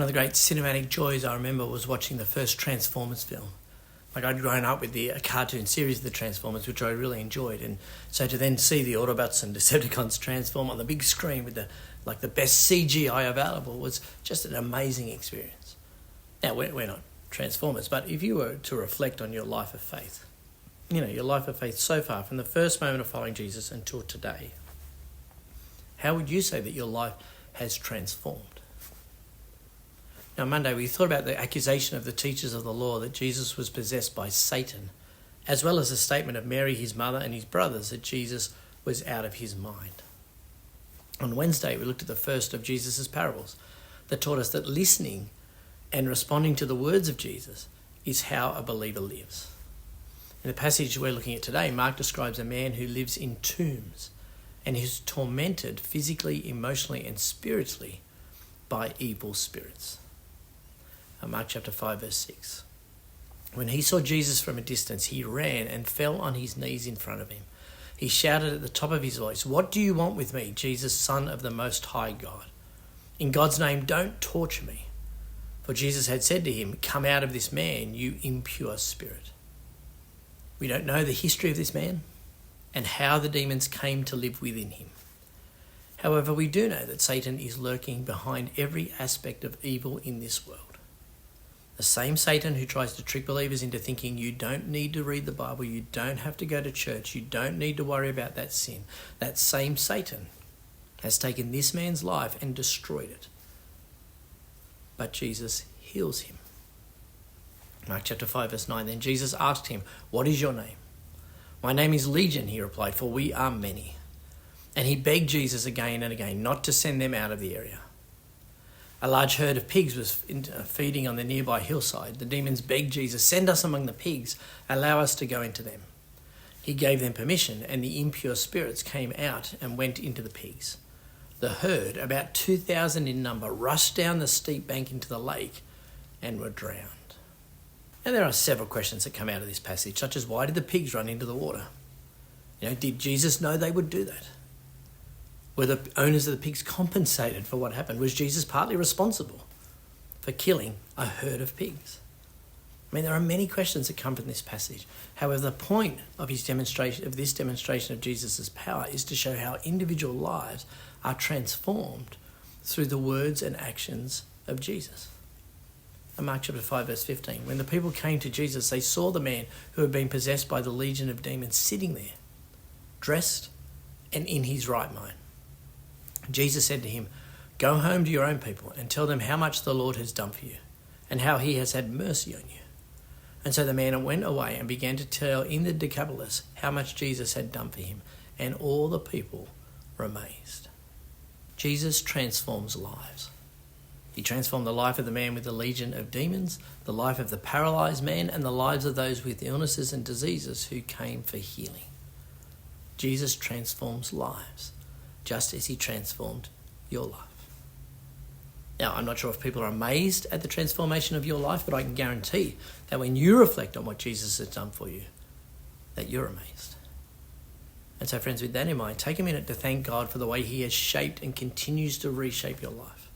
of the great cinematic joys I remember was watching the first Transformers film. Like, I'd grown up with the cartoon series of the Transformers, which I really enjoyed, and so to then see the Autobots and Decepticons transform on the big screen with the best CGI available was just an amazing experience. Now, we're not Transformers, but if you were to reflect on your life of faith, your life of faith so far, from the first moment of following Jesus until today, how would you say that your life has transformed? Now, Monday, we thought about the accusation of the teachers of the law that Jesus was possessed by Satan, as well as the statement of Mary, his mother, and his brothers that Jesus was out of his mind. On Wednesday, we looked at the first of Jesus' parables that taught us that listening and responding to the words of Jesus is how a believer lives. In the passage we're looking at today, Mark describes a man who lives in tombs and is tormented physically, emotionally, and spiritually by evil spirits. Mark chapter 5, verse 6. When he saw Jesus from a distance, he ran and fell on his knees in front of him. He shouted at the top of his voice, "What do you want with me, Jesus, Son of the Most High God? In God's name, don't torture me." For Jesus had said to him, "Come out of this man, you impure spirit." We don't know the history of this man and how the demons came to live within him. However, we do know that Satan is lurking behind every aspect of evil in this world. The same Satan who tries to trick believers into thinking you don't need to read the Bible, you don't have to go to church, you don't need to worry about that sin. That same Satan has taken this man's life and destroyed it. But Jesus heals him. Mark chapter 5, verse 9. Then Jesus asked him, "What is your name?" "My name is Legion," he replied, "for we are many." And he begged Jesus again and again not to send them out of the area. A large herd of pigs was feeding on the nearby hillside. The demons begged Jesus, "Send us among the pigs, allow us to go into them." He gave them permission, and the impure spirits came out and went into the pigs. The herd, about 2,000 in number, rushed down the steep bank into the lake and were drowned. Now, there are several questions that come out of this passage, such as why did the pigs run into the water? Did Jesus know they would do that? Were the owners of the pigs compensated for what happened? Was Jesus partly responsible for killing a herd of pigs? There are many questions that come from this passage. However, the point of this demonstration of Jesus' power is to show how individual lives are transformed through the words and actions of Jesus. In Mark chapter 5, verse 15, when the people came to Jesus, they saw the man who had been possessed by the legion of demons sitting there, dressed and in his right mind. Jesus said to him, "Go home to your own people and tell them how much the Lord has done for you and how he has had mercy on you." And so the man went away and began to tell in the Decapolis how much Jesus had done for him, and all the people were amazed. Jesus transforms lives. He transformed the life of the man with the legion of demons, the life of the paralyzed man, and the lives of those with illnesses and diseases who came for healing. Jesus transforms lives, just as he transformed your life. Now, I'm not sure if people are amazed at the transformation of your life, but I can guarantee that when you reflect on what Jesus has done for you, that you're amazed. And so, friends, with that in mind, take a minute to thank God for the way he has shaped and continues to reshape your life.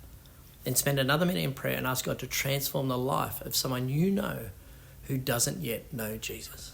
Then spend another minute in prayer and ask God to transform the life of someone you know who doesn't yet know Jesus.